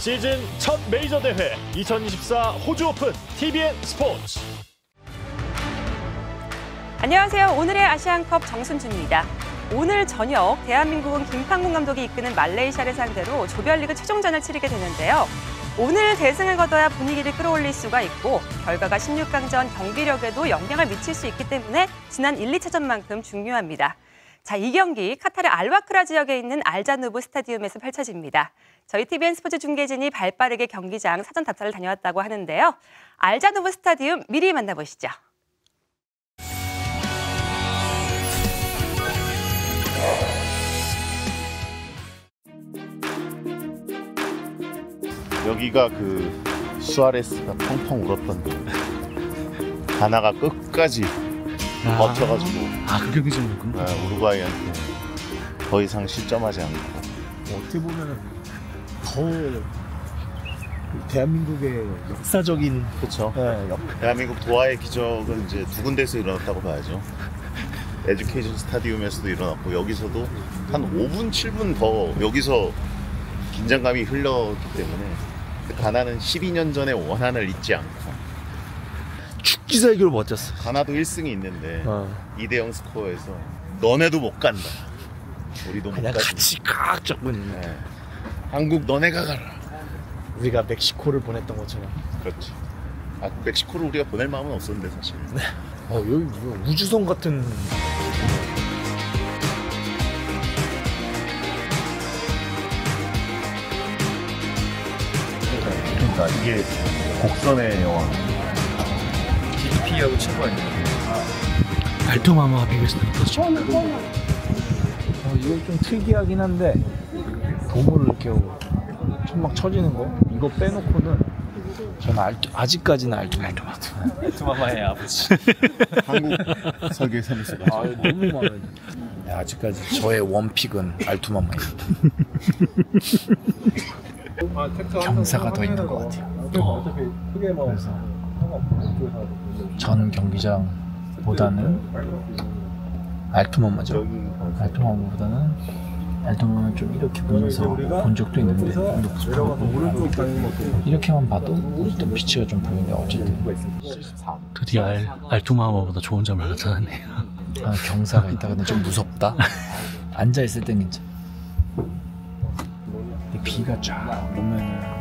시즌 첫 메이저 대회 2024 호주 오픈 TVN 스포츠. 안녕하세요. 오늘의 아시안컵 정순준입니다. 오늘 저녁 대한민국은 김판곤 감독이 이끄는 말레이시아를 상대로 조별리그 최종전을 치르게 되는데요. 오늘 대승을 거둬야 분위기를 끌어올릴 수가 있고 결과가 16강전 경기력에도 영향을 미칠 수 있기 때문에 지난 1, 2차전만큼 중요합니다. 자, 이 경기 카타르 알와크라 지역에 있는 알자누브 스타디움에서 펼쳐집니다. 저희 TVN 스포츠 중계진이 발빠르게 경기장 사전 답사를 다녀왔다고 하는데요. 알자누브 스타디움 미리 만나보시죠. 여기가 그 수아레스가 펑펑 울었던 데 가나가 끝까지 버텨가지고 그 경기장이었군요. 우루과이한테 더 이상 실점하지 않고 어떻게 보면 더 대한민국의 역사적인 그렇죠. 대한민국 도하의 기적은 이제 두 군데에서 일어났다고 봐야죠. 에듀케이션 스타디움에서도 일어났고 여기서도 한 5분, 7분 더 여기서 긴장감이 흘렀기 때문에 가나는 12년 전의 원한을 잊지 않고 축지사 이걸 버텼어. 가나도 1승이 있는데 2대0 스코어에서 너네도 못 간다. 우리도 못 가지. 같이 꽉 잡고 있는. 네. 한국 너네가 가라. 우리가 멕시코를 보냈던 것처럼. 그렇지. 멕시코를 우리가 보낼 마음은 없었는데 사실. 여기 뭐 우주선 같은. 그러니까 이게 곡선의 여왕. DDP하고 친구 아니에요? 알토마마와 비교했을 때 어떠시죠? 이거 좀 특이하긴 한데 도구를 이렇게 천막 쳐지는 거 이거 빼놓고는 저는 아직까지는 알토마마의 아버지. 한국 설계 사무소가 너무 많아요. 아직까지 저의 원픽은 알토마마입니다. 경사가 더 있는 것 같아요. 그래서 전 경기장보다는 알토마마죠. 알토마마는 좀 이렇게 보면서 본 적도 있는데 좀더 붙어가고 이렇게만 봐도 또 피치가 좀 보이는데 어쨌든 드디어 알토마마보다 좋은 점을 나타났네요. 경사가 있다. 근데 좀 무섭다. 앉아있을 땐 괜찮아. 근데 비가 쫙 오면은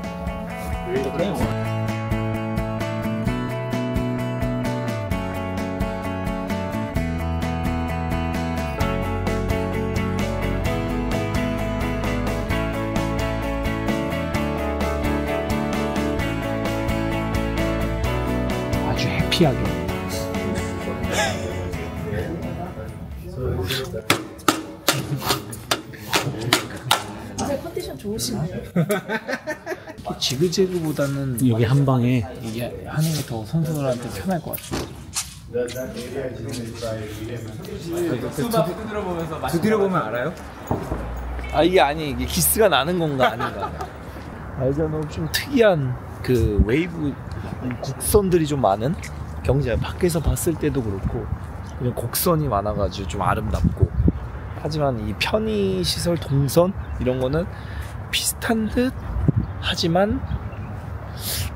아주 해피하게. 컨디션 좋으시네요. 지그재그보다는 여기 한 방에 이게 하는 게 더 선수들한테 편할 것 같아요. 두드려 보면 알아요? 이게 기스가 나는 건가 아닌가. 알잖아. 좀 특이한 그 웨이브 곡선들이 좀 많은 경기장. 밖에서 봤을 때도 그렇고 그냥 곡선이 많아가지고 좀 아름답고, 하지만 이 편의시설 동선 이런 거는 비슷한 듯 하지만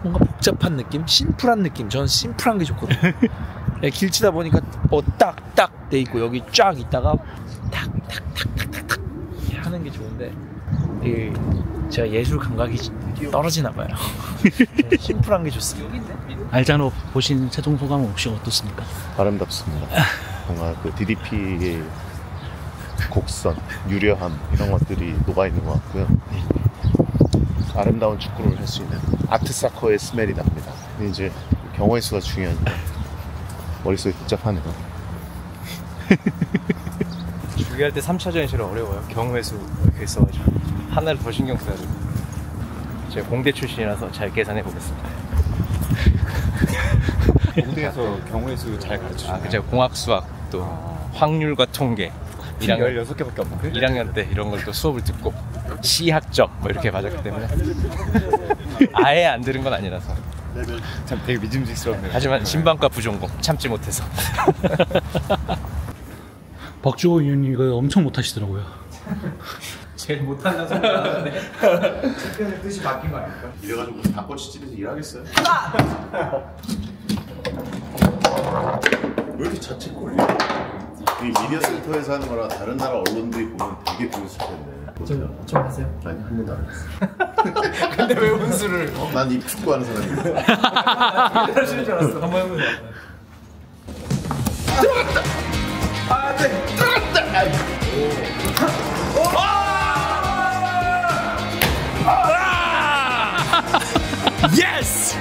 뭔가 복잡한 느낌? 심플한 느낌. 저는 심플한 게 좋거든요. 길 치다 보니까 딱딱 돼 있고 여기 쫙 있다가 탁탁탁탁탁탁 하는 게 좋은데 제가 예술 감각이 떨어지나 봐요. 심플한 게 좋습니다. 알자노 보신 최종 소감은 혹시 어떻습니까? 아름답습니다. 뭔가 그 DDP의 곡선, 유려함 이런 것들이 녹아있는 것 같고요. 아름다운 축구를 할 수 있는 아트사커의 스멜이 납니다. 근데 이제 경우의 수가 중요한데 머릿속이 복잡하네요. 준비할 때 3차전이 제일 어려워요. 경우의 수 이렇게 있어가지고 하나를 더 신경 써야 돼요. 제가 공대 출신이라서 잘 계산해 보겠습니다. 공대에서 경우의 수 잘 가르쳐주나요? 제가 공학 수학 또 확률과 통계 16개밖에 없는데? 1학년 때 이런 걸 또 수업을 듣고 시학점 뭐 이렇게 맞았기 때문에 아예 안 들은 건 아니라서 참 되게 믿음직스럽네요. 하지만 신방과 부전공 참지 못해서. 박주호 의원님 이거 엄청 못하시더라고요. 제일 못한다는 소리 나는데 챔피언의 뜻이 바뀐 거 아닙니까? 이래가지고 닭꼬치집에서 일하겠어요? 왜 이렇게 자책거려? 이 미디어 센터에서 하는 거랑 다른 나라 언론들이 보면 되게 보였을 텐데. 좀 하세요? 아니, 한 번도 안 했어. 근데 왜 운수를? 난 이 축구하는 사람이야. 하시는 줄 알았어. 한번 해보세요. 들어갔다! 아, 네! 들어갔다! 아이. 예스!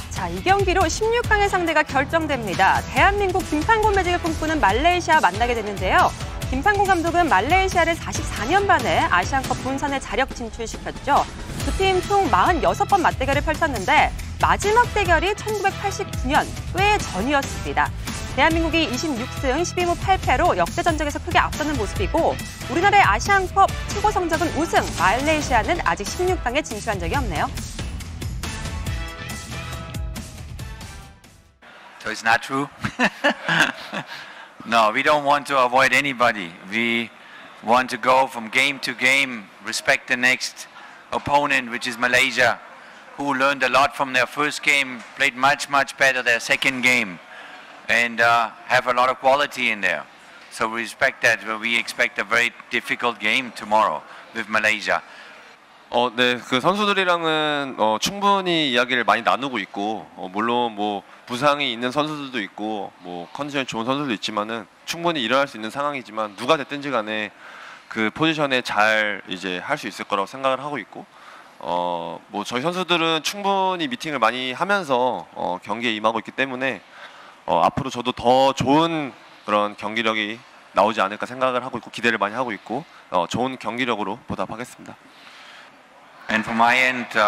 자, 이 경기로 16강의 상대가 결정됩니다. 대한민국 김판곤 매직을 꿈꾸는 말레이시아 만나게 되는데요. 김판곤 감독은 말레이시아를 44년 만에 아시안컵 본선에 자력 진출시켰죠. 두 팀 총 46번 맞대결을 펼쳤는데 마지막 대결이 1989년 꽤 전이었습니다. 대한민국이 26승 12무 8패로 역대 전적에서 크게 앞서는 모습이고 우리나라의 아시안컵 최고 성적은 우승, 말레이시아는 아직 16강에 진출한 적이 없네요. So it's not true? No, we don't want to avoid anybody. We want to go from game to game, respect the next opponent, which is Malaysia, who learned a lot from their first game, played much better their second game, and have a lot of quality in there. So we respect that, but we expect a very difficult game tomorrow with Malaysia. 네, 그 선수들이랑은 충분히 이야기를 많이 나누고 있고 물론 뭐 부상이 있는 선수들도 있고 뭐 컨디션이 좋은 선수들도 있지만은 충분히 일어날 수 있는 상황이지만 누가 됐든지 간에 그 포지션에 잘 이제 할 수 있을 거라고 생각을 하고 있고 뭐 저희 선수들은 충분히 미팅을 많이 하면서 경기에 임하고 있기 때문에 앞으로 저도 더 좋은 그런 경기력이 나오지 않을까 생각을 하고 있고 기대를 많이 하고 있고 좋은 경기력으로 보답하겠습니다. And from my end,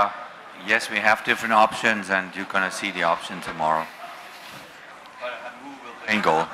yes, we have different options, and you're going to see the option tomorrow. And goal.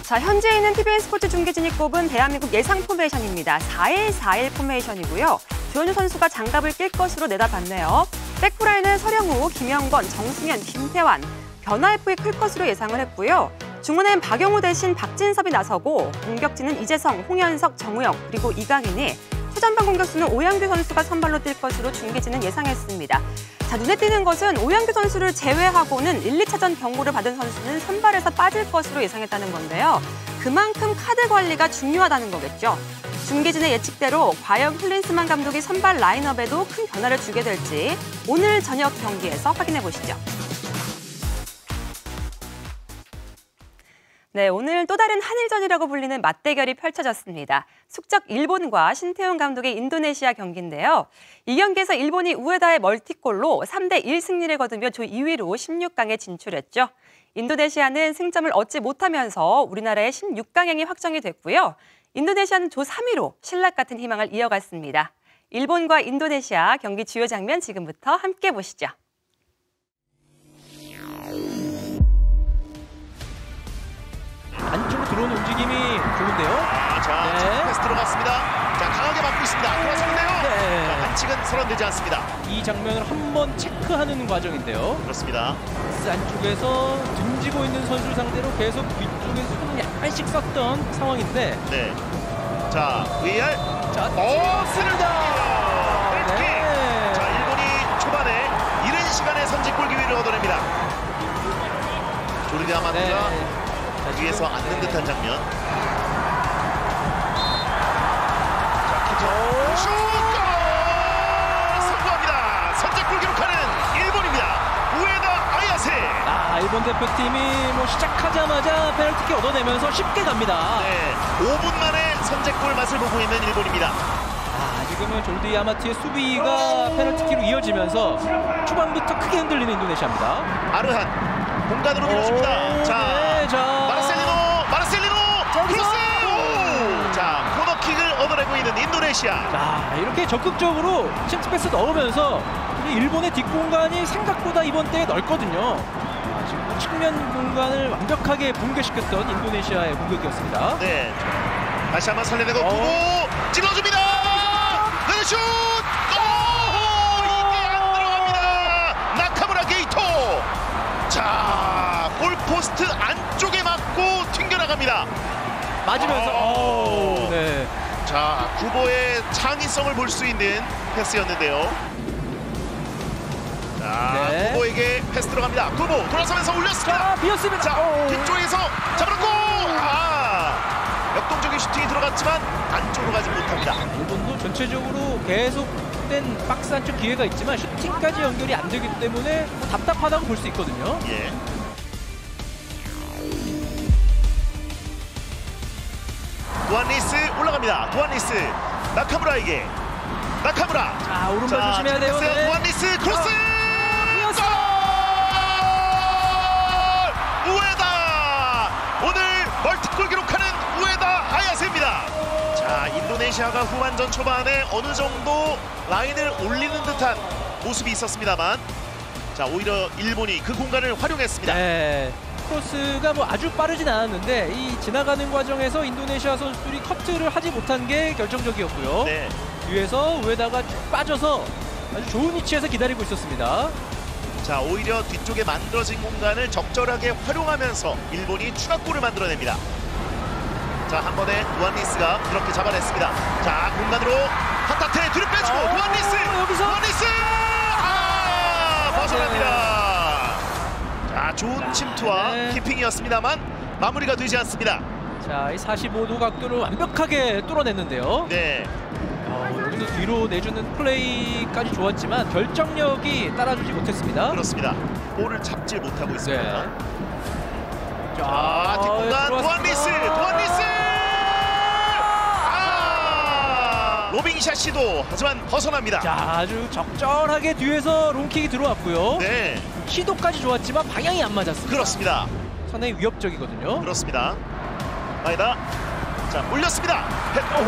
자, 현재 있는 TVN 스포츠 중계진이 꼽은 대한민국 예상 포메이션입니다. 4-1-4-1 포메이션이고요. 조현우 선수가 장갑을 낄 것으로 내다봤네요. 백후라인은 서령우, 김영건, 정승현, 김태환, 변화의 클 것으로 예상을 했고요. 중원엔 박영호 대신 박진섭이 나서고 공격진은 이재성, 홍현석, 정우영 그리고 이강인이 최전방 공격수는 오양규 선수가 선발로 뛸 것으로 중계진은 예상했습니다. 자, 눈에 띄는 것은 오양규 선수를 제외하고는 1, 2차전 경고를 받은 선수는 선발에서 빠질 것으로 예상했다는 건데요. 그만큼 카드 관리가 중요하다는 거겠죠. 중계진의 예측대로 과연 클린스만 감독이 선발 라인업에도 큰 변화를 주게 될지 오늘 저녁 경기에서 확인해 보시죠. 네, 오늘 또 다른 한일전이라고 불리는 맞대결이 펼쳐졌습니다. 숙적 일본과 신태용 감독의 인도네시아 경기인데요. 이 경기에서 일본이 우에다의 멀티골로 3대1 승리를 거두며 조 2위로 16강에 진출했죠. 인도네시아는 승점을 얻지 못하면서 우리나라의 16강행이 확정이 됐고요. 인도네시아는 조 3위로 신락 같은 희망을 이어갔습니다. 일본과 인도네시아 경기 주요 장면 지금부터 함께 보시죠. 안쪽으로 들어오는 움직임이 좋은데요. 자, 패스 들어갔습니다. 자, 강하게 막고 있습니다. 돌아서는데요. 네. 자, 반칙은 선언되지 않습니다. 이 장면을 한번 체크하는 과정인데요. 그렇습니다. 박스 안쪽에서 등지고 있는 선수를 상대로 계속 뒤쪽에 손을 약간씩 썼던 상황인데. 네. 자, VAR. 자, 습니다. 네. 자, 일본이 초반에 이른 시간에 선제골 기회를 얻어냅니다. 조르디 아마트가 네. 위에서 앉는 듯한 장면. 자, 슛! 성공합니다. 선제골 기록하는 일본입니다. 우에다 아야세. 일본 대표팀이 시작하자마자 페널티킥 얻어내면서 쉽게 갑니다. 네, 5분 만에 선제골 맛을 보고 있는 일본입니다. 지금은 졸디 야마티의 수비가 페널티킥으로 이어지면서 초반부터 크게 흔들리는 인도네시아입니다. 아르한 공간으로 밀어줍니다. 자, 마르셀리노 크로스! 자, 코너킥을 얻어내고 있는 인도네시아. 자, 이렇게 적극적으로 침투패스 넣으면서 일본의 뒷공간이 생각보다 이번 대회 넓거든요. 지금 측면 공간을 완벽하게 붕괴시켰던 인도네시아의 공격이었습니다. 네, 다시 한번 살려내고 보고 찔러줍니다. 슛! 이게 안 들어갑니다. 나카무라 게이토. 포스트 안쪽에 맞고 튕겨나갑니다. 맞으면서 네. 자, 구보의 창의성을 볼 수 있는 패스였는데요. 자, 네. 구보에게 패스 들어갑니다. 구보 돌아서면서 올렸습니다. 자, 비었습니다. 자, 뒤쪽에서 잡아놓고 역동적인 슈팅이 들어갔지만 안쪽으로 가지 못합니다. 일본도 전체적으로 계속된 박스 안쪽 기회가 있지만 슈팅까지 연결이 안 되기 때문에 뭐 답답하다고 볼 수 있거든요. 예. 두안리스 올라갑니다. 두안리스 나카무라에게 나카무라. 자, 오른발 조심해야 돼요. 네. 두안리스 크로스. 우에다 오늘 멀티골 기록하는 우에다 아야세입니다. 자, 인도네시아가 후반전 초반에 어느 정도 라인을 올리는 듯한 모습이 있었습니다만, 자, 오히려 일본이 그 공간을 활용했습니다. 네. 크로스가 뭐 아주 빠르진 않았는데 이 지나가는 과정에서 인도네시아 선수들이 커트를 하지 못한 게 결정적이었고요. 네. 뒤에서 우에다가 쭉 빠져서 아주 좋은 위치에서 기다리고 있었습니다. 자, 오히려 뒤쪽에 만들어진 공간을 적절하게 활용하면서 일본이 추가골을 만들어냅니다. 자, 한 번에 두안리스가 그렇게 잡아냈습니다. 자, 공간으로 하타테 뒤로 빼주고 두안리스! 여기서 두안리스! 벗어납니다. 자, 좋은 침투와 키핑이었습니다만 마무리가 되지 않습니다. 자, 이 45도 각도를 완벽하게 뚫어냈는데요. 네. 여기서 뒤로 내주는 플레이까지 좋았지만 결정력이 따라주지 못했습니다. 그렇습니다. 볼을 잡지 못하고 있습니다. 네. 자, 뒷공간 두안리스! 두안리스! 로빙샷 시도, 하지만 벗어납니다. 자, 아주 적절하게 뒤에서 롱킥이 들어왔고요. 네. 시도까지 좋았지만 방향이 안 맞았습니다. 그렇습니다. 상당히 위협적이거든요. 그렇습니다. 마이다. 자, 올렸습니다. 오,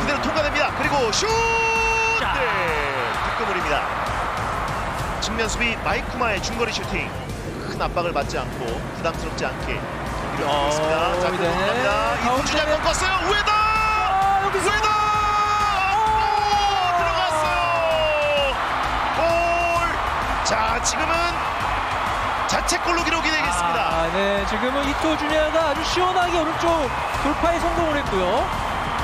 그대로 통과됩니다. 그리고 슛! 네, 득점골입니다. 측면 수비 마이쿠마의 중거리 슈팅. 큰 압박을 받지 않고 부담스럽지 않게 경기를 하고 있습니다. 자, 들어갑니다. 이호준이 꺾었어요. 우에다! 여기서 우에다! 자, 지금은 자책골로 기록이 되겠습니다. 네, 지금은 이토 주니아가 아주 시원하게 오른쪽 돌파에 성공을 했고요.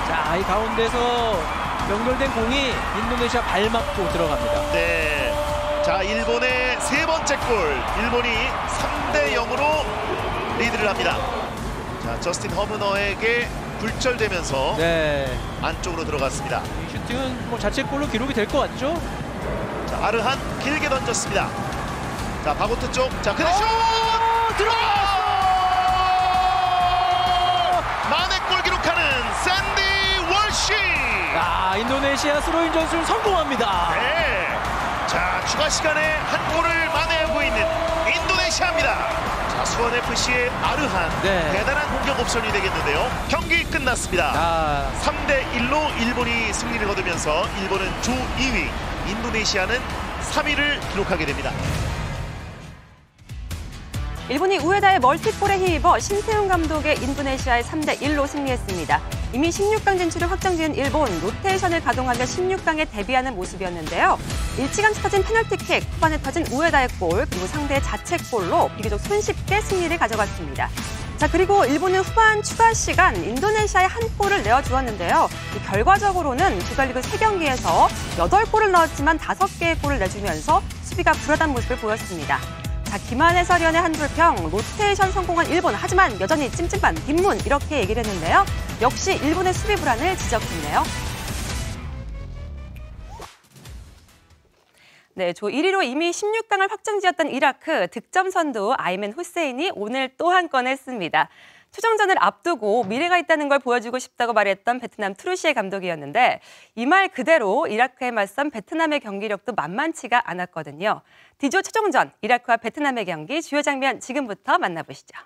자, 이 가운데서 연결된 공이 인도네시아 발 맞고 들어갑니다. 네. 자, 일본의 세 번째 골. 일본이 3대0으로 리드를 합니다. 자, 저스틴 허무너에게 굴절되면서 네. 안쪽으로 들어갔습니다. 이 슈팅은 뭐 자책골로 기록이 될 것 같죠? 자, 아르한 길게 던졌습니다. 자, 바고트 쪽. 자, 그대 슛! 들어갔어! 만회골 기록하는 샌디 월시! 야, 인도네시아 스로인 전술 성공합니다. 네. 자, 추가 시간에 한 골을 만회하고 있는 인도네시아입니다. 자, 수원FC의 아르한. 네. 대단한 공격 옵션이 되겠는데요. 경기 끝났습니다. 3대1로 일본이 승리를 거두면서 일본은 조 2위, 인도네시아는 3위를 기록하게 됩니다. 일본이 우에다의 멀티골에 힘입어 신세훈 감독의 인도네시아의 3대1로 승리했습니다. 이미 16강 진출을 확정지은 일본, 로테이션을 가동하며 16강에 데뷔하는 모습이었는데요. 일찌감치 터진 페널티킥, 후반에 터진 우에다의 골, 그리고 상대의 자책골로 비교적 손쉽게 승리를 가져갔습니다. 자, 그리고 일본은 후반 추가 시간 인도네시아에 한 골을 내어주었는데요. 결과적으로는 조별리그 3경기에서 8골을 넣었지만 5개의 골을 내주면서 수비가 불안한 모습을 보였습니다. 자, 김한 해설위원의 한 줄평, 로테이션 성공한 일본, 하지만 여전히 찜찜한 뒷문, 이렇게 얘기를 했는데요. 역시 일본의 수비 불안을 지적했네요. 네, 조 1위로 이미 16강을 확정지었던 이라크, 득점 선두 아이맨 후세인이 오늘 또 한 건 했습니다. 최종전을 앞두고 미래가 있다는 걸 보여주고 싶다고 말했던 베트남 트루시에 감독이었는데 이 말 그대로 이라크에 맞선 베트남의 경기력도 만만치가 않았거든요. D조 최종전, 이라크와 베트남의 경기 주요 장면 지금부터 만나보시죠.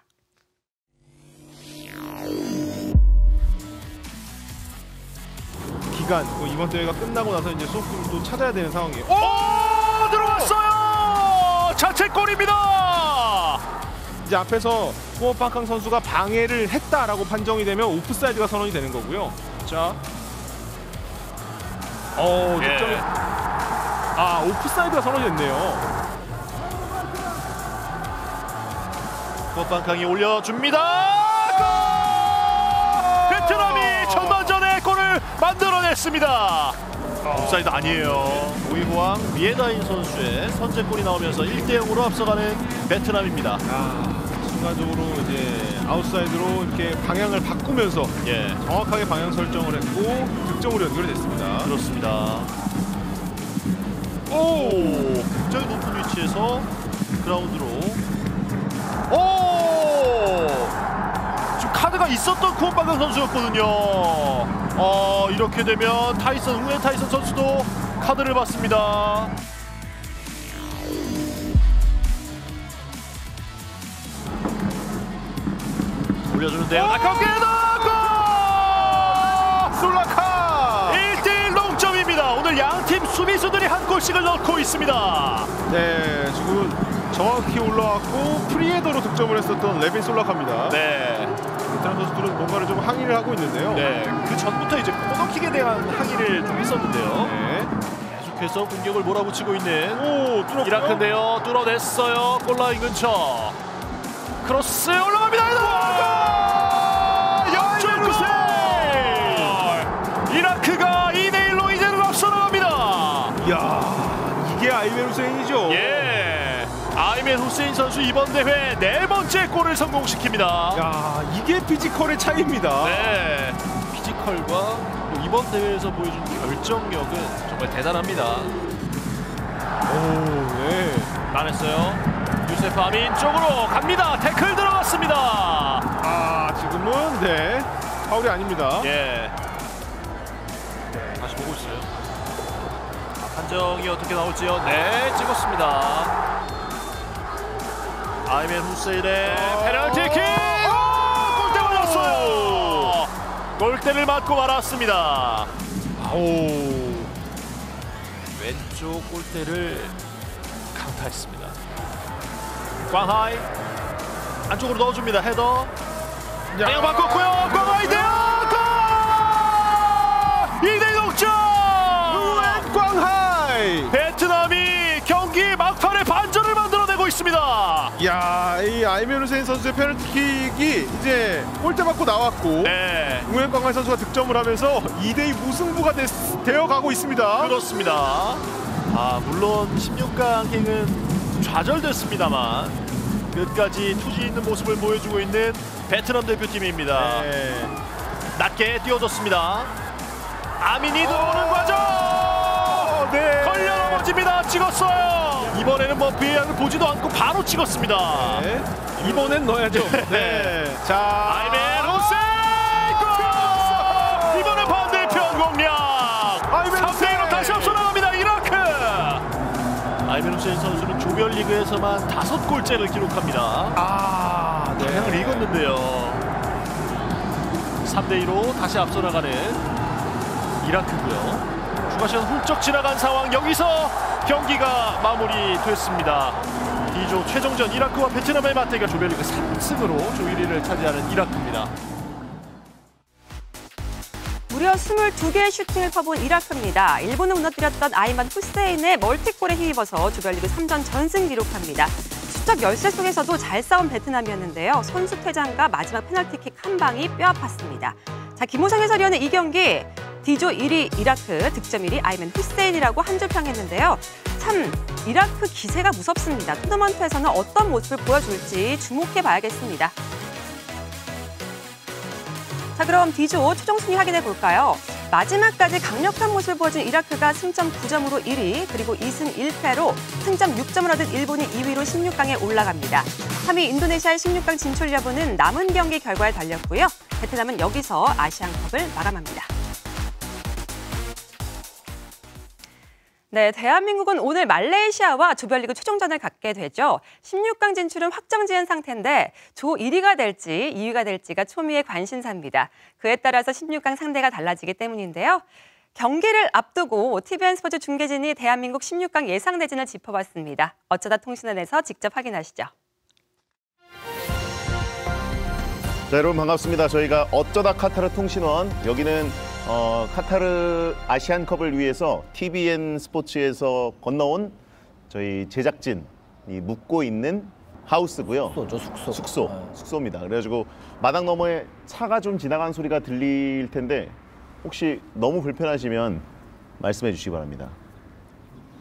기간, 이번 대회가 끝나고 나서 이제 소프를 또 찾아야 되는 상황이에요. 오! 들어왔어요! 자책골입니다! 이제 앞에서 후원팡캉 선수가 방해를 했다라고 판정이 되면 오프사이드가 선언이 되는 거고요. 자, 득점이 오프사이드가 선언이 됐네요. 꽃방캉이 올려줍니다. 골! 베트남이 전반전에 골을 만들어냈습니다. 옵사이드 아니에요. 오이호왕 미에다인 선수의 선제골이 나오면서 1대0으로 앞서가는 베트남입니다. 순간적으로 이제 아웃사이드로 이렇게 방향을 바꾸면서 정확하게 방향 설정을 했고 득점으로 연결이 됐습니다. 그렇습니다. 오, 굉장히 높은 위치에서 그라운드로. 오, 지금 카드가 있었던 쿠원방강 선수였거든요. 이렇게 되면 후에 타이슨 선수도 카드를 받습니다. 올려주는데요. 아깝게 골! 솔라카 1대1 동점입니다. 오늘 양팀 수비수들이 한 골씩을 넣고 있습니다. 네, 지금 정확히 올라왔고 프리헤더로 득점을 했었던 레빈 솔라카입니다. 네. 베트남 선수들은 뭔가를 좀 항의를 하고 있는데요. 네, 그 전부터 이제 코너킥에 대한 항의를 좀 했었는데요. 네. 계속해서 공격을 몰아붙이고 있는 이라크인데요. 뚫어냈어요. 골라인 근처. 크로스 올라갑니다. 역전골! 이라크가 2대1로 이제는 앞서 나갑니다. 이야, 이게 아이멘 후세인이죠. 예. 아이멘 후세인 선수 이번 대회 4번째 골을 성공시킵니다. 야, 이게 피지컬의 차이입니다. 네. 피지컬과 이번 대회에서 보여준 결정력은 정말 대단합니다. 오, 네. 잘했어요. 유세프 아민 쪽으로 갑니다. 태클 들어갔습니다. 지금은 파울이 아닙니다. 예. 다시 보고 있어요. 판정이 어떻게 나올지요? 네, 찍었습니다. 아이멘 후세인의 페널티킥! 골대 맞았어요. 골대를 맞고 말았습니다. 왼쪽 골대를 강타했습니다. 광하이 안쪽으로 넣어줍니다. 헤더 방향 바꿨고요. 광하이 대요. 골! 2대1 동점! 광하이! 베트남이 경기 막판에 반전을 만들어내고 있습니다. 이야, 이 아이멘 후세인 선수의 페널티킥이 이제 골대 맞고 나왔고 우엔 광하이 선수가 득점을 하면서 2대2 무승부가 되어가고 있습니다. 그렇습니다. 물론 16강행은 좌절됐습니다만 끝까지 투지 있는 모습을 보여주고 있는 베트남 대표팀입니다. 낮게 띄워줬습니다. 아민이 들어오는 과정! 걸려 넘어집니다. 찍었어요. 이번에는 VAR을 보지도 않고 바로 찍었습니다. 이번엔 넣어야죠. 자, 아이멘 후세인 골! 이번엔 반대편 공략. 3대1로 다시 앞서 나갑니다. 이라크. 아이멘 후세인 선수는 조별리그에서만 5골째를 기록합니다. 방향을 읽었는데요. 3대2로 다시 앞서 나가는 이라크고요. 추가 시간 훌쩍 지나간 상황. 여기서 경기가 마무리됐습니다. D조 최종전 이라크와 베트남의 맞대결. 조별리그 3승으로 조 1위를 차지하는 이라크입니다. 무려 22개의 슈팅을 퍼본 이라크입니다. 일본을 무너뜨렸던 아이만 후세인의 멀티골에 힘입어서 조별리그 3전 전승 기록합니다. 수적 열세 속에서도 잘 싸운 베트남이었는데요. 선수 퇴장과 마지막 페널티킥 한 방이 뼈 아팠습니다. 자, 김호성 해설위원은 이 경기 D조 1위 이라크, 득점 1위 아이멘 후세인이라고 한 줄 평했는데요. 참 이라크 기세가 무섭습니다. 토너먼트에서는 어떤 모습을 보여줄지 주목해 봐야겠습니다. 자, 그럼 D조 최종 순위 확인해 볼까요? 마지막까지 강력한 모습을 보여준 이라크가 승점 9점으로 1위, 그리고 2승 1패로 승점 6점을 얻은 일본이 2위로 16강에 올라갑니다. 3위 인도네시아의 16강 진출 여부는 남은 경기 결과에 달렸고요. 베트남은 여기서 아시안컵을 마감합니다. 네, 대한민국은 오늘 말레이시아와 조별리그 최종전을 갖게 되죠. 16강 진출은 확정지은 상태인데 조 1위가 될지 2위가 될지가 초미의 관심사입니다. 그에 따라서 16강 상대가 달라지기 때문인데요. 경기를 앞두고 TVN 스포츠 중계진이 대한민국 16강 예상 대진을 짚어봤습니다. 어쩌다 통신원에서 직접 확인하시죠. 자, 여러분 반갑습니다. 저희가 어쩌다 카타르 통신원, 여기는 카타르 아시안컵을 위해서 TVN 스포츠에서 건너온 저희 제작진이 묵고 있는 하우스고요. 숙소. 숙소입니다. 그래가지고 마당 너머에 차가 좀 지나가는 소리가 들릴 텐데 혹시 너무 불편하시면 말씀해 주시기 바랍니다.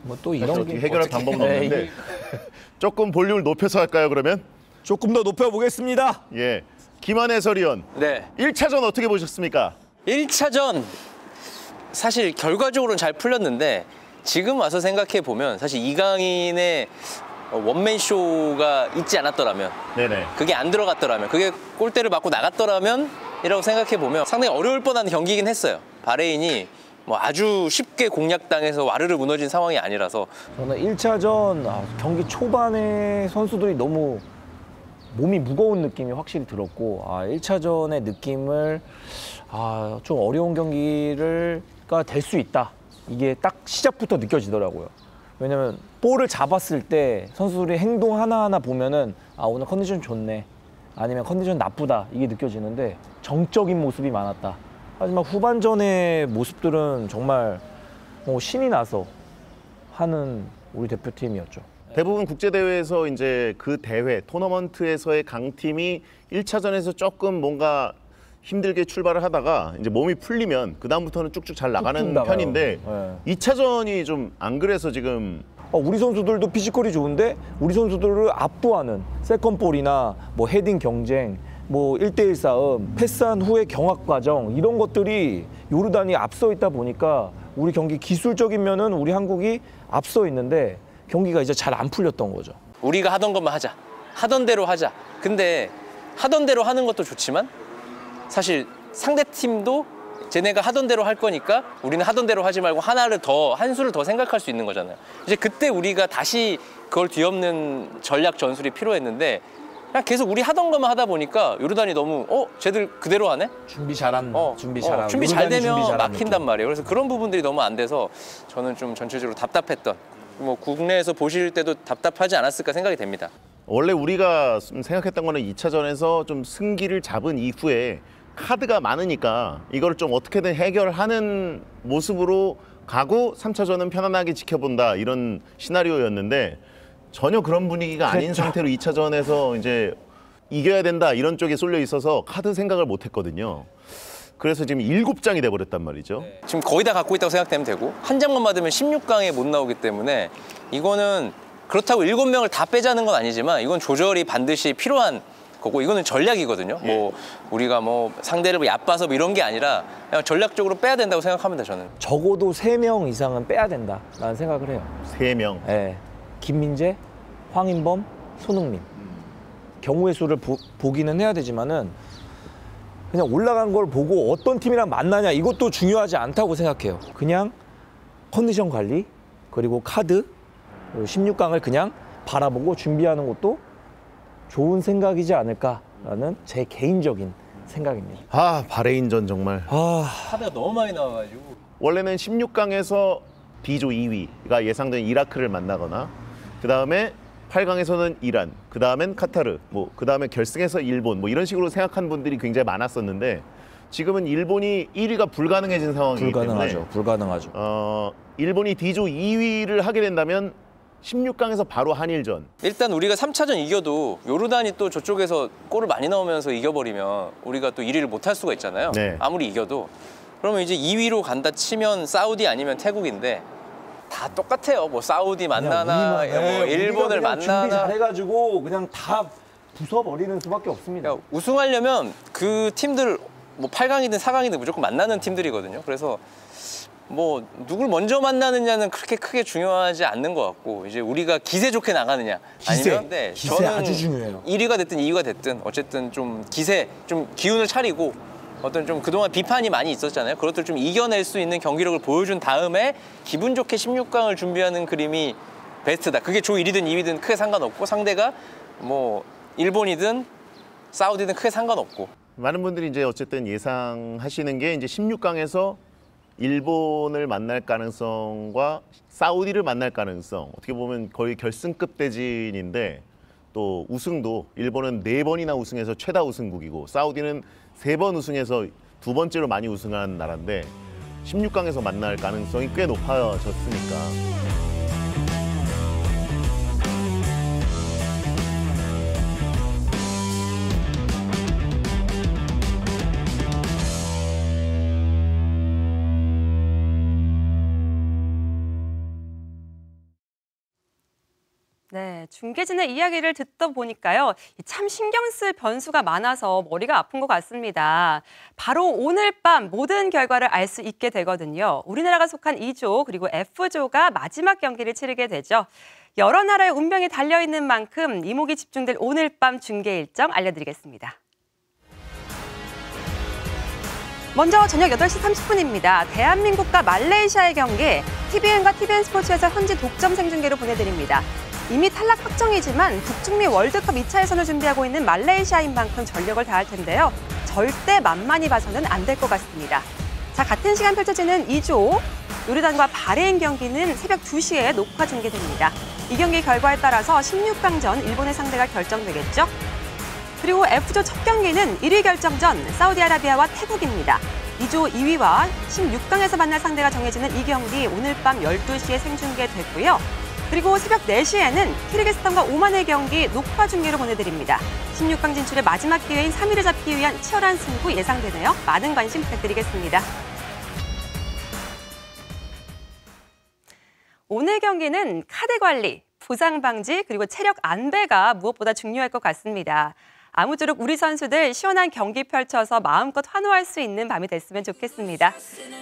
뭐 또 이런 어떻게 해결할 방법은 없는데 조금 볼륨을 높여서 할까요, 그러면? 조금 더 높여보겠습니다. 예. 김한 해설위원. 네. 1차전 어떻게 보셨습니까? 1차전 사실 결과적으로는 잘 풀렸는데 지금 와서 생각해 보면 사실 이강인의 원맨 쇼가 있지 않았더라면, 네네. 그게 안 들어갔더라면, 그게 골대를 맞고 나갔더라면 이라고 생각해 보면 상당히 어려울 뻔한 경기이긴 했어요. 바레인이 뭐 아주 쉽게 공략당해서 와르르 무너진 상황이 아니라서. 저는 1차전 경기 초반에 선수들이 너무 몸이 무거운 느낌이 확실히 들었고 1차전의 느낌을 좀 어려운 경기가 될 수 있다. 이게 딱 시작부터 느껴지더라고요. 왜냐면 볼을 잡았을 때 선수들의 행동 하나하나 보면은 오늘 컨디션 좋네, 아니면 컨디션 나쁘다, 이게 느껴지는데 정적인 모습이 많았다. 하지만 후반전의 모습들은 정말 신이 나서 하는 우리 대표팀이었죠. 대부분 국제대회에서 이제 그 대회, 토너먼트에서의 강팀이 1차전에서 조금 뭔가 힘들게 출발을 하다가 이제 몸이 풀리면 그다음부터는 쭉쭉 잘 나가는 편인데 2차전이 좀 안 그래서 지금 우리 선수들도 피지컬이 좋은데 우리 선수들을 압도하는 세컨볼이나 뭐 헤딩 경쟁, 뭐 1대1 싸움, 패스한 후의 경합 과정, 이런 것들이 요르단이 앞서 있다 보니까 우리 경기 기술적인 면은 우리 한국이 앞서 있는데 경기가 이제 잘 안 풀렸던 거죠. 우리가 하던 것만 하자, 하던 대로 하자. 근데 하던 대로 하는 것도 좋지만 사실 상대팀도 쟤네가 하던 대로 할 거니까 우리는 하던 대로 하지 말고 한 수를 더 생각할 수 있는 거잖아요. 이제 그때 우리가 다시 그걸 뒤엎는 전략 전술이 필요했는데 그냥 계속 우리 하던 것만 하다 보니까 요르단이 너무 쟤들 그대로 하네? 준비 잘한, 준비 잘 되면 막힌단 말이에요. 그래서 그런 부분들이 너무 안 돼서 저는 좀 전체적으로 답답했던, 뭐 국내에서 보실 때도 답답하지 않았을까 생각이 됩니다. 원래 우리가 생각했던 거는 2차전에서 좀 승기를 잡은 이후에 카드가 많으니까 이걸 좀 어떻게든 해결하는 모습으로 가고 3차전은 편안하게 지켜본다, 이런 시나리오였는데 전혀 그런 분위기가 아닌 상태로 2차전에서 이제 이겨야 된다 이런 쪽에 쏠려 있어서 카드 생각을 못 했거든요. 그래서 지금 7장이 돼버렸단 말이죠. 네. 지금 거의 다 갖고 있다고 생각되면 되고 한 장만 받으면 16강에 못 나오기 때문에 이거는 그렇다고 7명을 다 빼자는 건 아니지만 이건 조절이 반드시 필요한 거고, 이거는 전략이거든요. 뭐 우리가 뭐 상대를 얕봐서 뭐 이런 게 아니라 그냥 전략적으로 빼야 된다고 생각합니다. 저는 적어도 3명 이상은 빼야 된다라는 생각을 해요. 3명? 네. 김민재, 황인범, 손흥민. 경우의 수를 보기는 해야 되지만은 그냥 올라간 걸 보고 어떤 팀이랑 만나냐, 이것도 중요하지 않다고 생각해요. 그냥 컨디션 관리, 그리고 카드, 그리고 16강을 그냥 바라보고 준비하는 것도 좋은 생각이지 않을까라는 제 개인적인 생각입니다. 바레인전 정말. 카드가 너무 많이 나와가지고. 원래는 16강에서 B조 2위가 예상된 이라크를 만나거나, 그 다음에 8강에서는 이란, 그 다음엔 카타르, 그 다음에 결승에서 일본, 이런 식으로 생각한 분들이 굉장히 많았었는데 지금은 일본이 1위가 불가능해진 상황이기 때문에 불가능하죠. 일본이 D조 2위를 하게 된다면 16강에서 바로 한일전. 일단 우리가 3차전 이겨도 요르단이 또 저쪽에서 골을 많이 넣으면서 이겨버리면 우리가 또 1위를 못할 수가 있잖아요. 네. 아무리 이겨도. 그러면 이제 2위로 간다 치면 사우디 아니면 태국인데 다 똑같아요. 뭐 사우디 만나나, 뭐 일본을 만나나. 준비 잘해가지고 그냥 다 부숴버리는 수밖에 없습니다. 그러니까 우승하려면 그 팀들 뭐 8강이든 4강이든 무조건 만나는 팀들이거든요. 그래서 뭐 누굴 먼저 만나느냐는 그렇게 크게 중요하지 않는 것 같고, 이제 우리가 기세 좋게 나가느냐 아니면 기세 저는 아주 중요해요. 1위가 됐든 2위가 됐든 어쨌든 좀 기세, 좀 기운을 차리고 어떤 좀 그동안 비판이 많이 있었잖아요. 그것들 좀 이겨낼 수 있는 경기력을 보여준 다음에 기분 좋게 16강을 준비하는 그림이 베스트다. 그게 조 1위든 2위든 크게 상관없고 상대가 뭐 일본이든 사우디든 크게 상관없고. 많은 분들이 이제 어쨌든 예상하시는 게 이제 16강에서 일본을 만날 가능성과 사우디를 만날 가능성, 어떻게 보면 거의 결승급 대진인데, 또 우승도 일본은 4번이나 우승해서 최다 우승국이고 사우디는 3번 우승해서 2번째로 많이 우승한 나라인데 16강에서 만날 가능성이 꽤 높아졌으니까. 네, 중계진의 이야기를 듣다 보니까요. 참 신경 쓸 변수가 많아서 머리가 아픈 것 같습니다. 바로 오늘 밤 모든 결과를 알 수 있게 되거든요. 우리나라가 속한 2조 그리고 F조가 마지막 경기를 치르게 되죠. 여러 나라의 운명이 달려있는 만큼 이목이 집중될 오늘 밤 중계 일정 알려드리겠습니다. 먼저 저녁 8시 30분입니다. 대한민국과 말레이시아의 경기 TVN과 TVN 스포츠에서 현지 독점 생중계로 보내드립니다. 이미 탈락 확정이지만 북중미 월드컵 2차 예선을 준비하고 있는 말레이시아인 만큼 전력을 다할 텐데요. 절대 만만히 봐서는 안 될 것 같습니다. 자, 같은 시간 펼쳐지는 2조 요르단과 바레인 경기는 새벽 2시에 녹화 중계됩니다. 이 경기 결과에 따라서 16강전 일본의 상대가 결정되겠죠. 그리고 F조 첫 경기는 1위 결정전 사우디아라비아와 태국입니다. 2조 2위와 16강에서 만날 상대가 정해지는 이 경기 오늘 밤 12시에 생중계되고요. 그리고 새벽 4시에는 키르기스탄과 오만의 경기 녹화 중계로 보내드립니다. 16강 진출의 마지막 기회인 3위를 잡기 위한 치열한 승부 예상되네요. 많은 관심 부탁드리겠습니다. 오늘 경기는 카드 관리, 부상 방지, 그리고 체력 안배가 무엇보다 중요할 것 같습니다. 아무쪼록 우리 선수들 시원한 경기 펼쳐서 마음껏 환호할 수 있는 밤이 됐으면 좋겠습니다.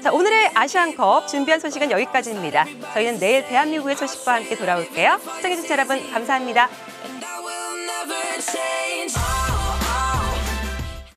자, 오늘의 아시안컵 준비한 소식은 여기까지입니다. 저희는 내일 대한민국의 소식과 함께 돌아올게요. 시청해주신 여러분 감사합니다.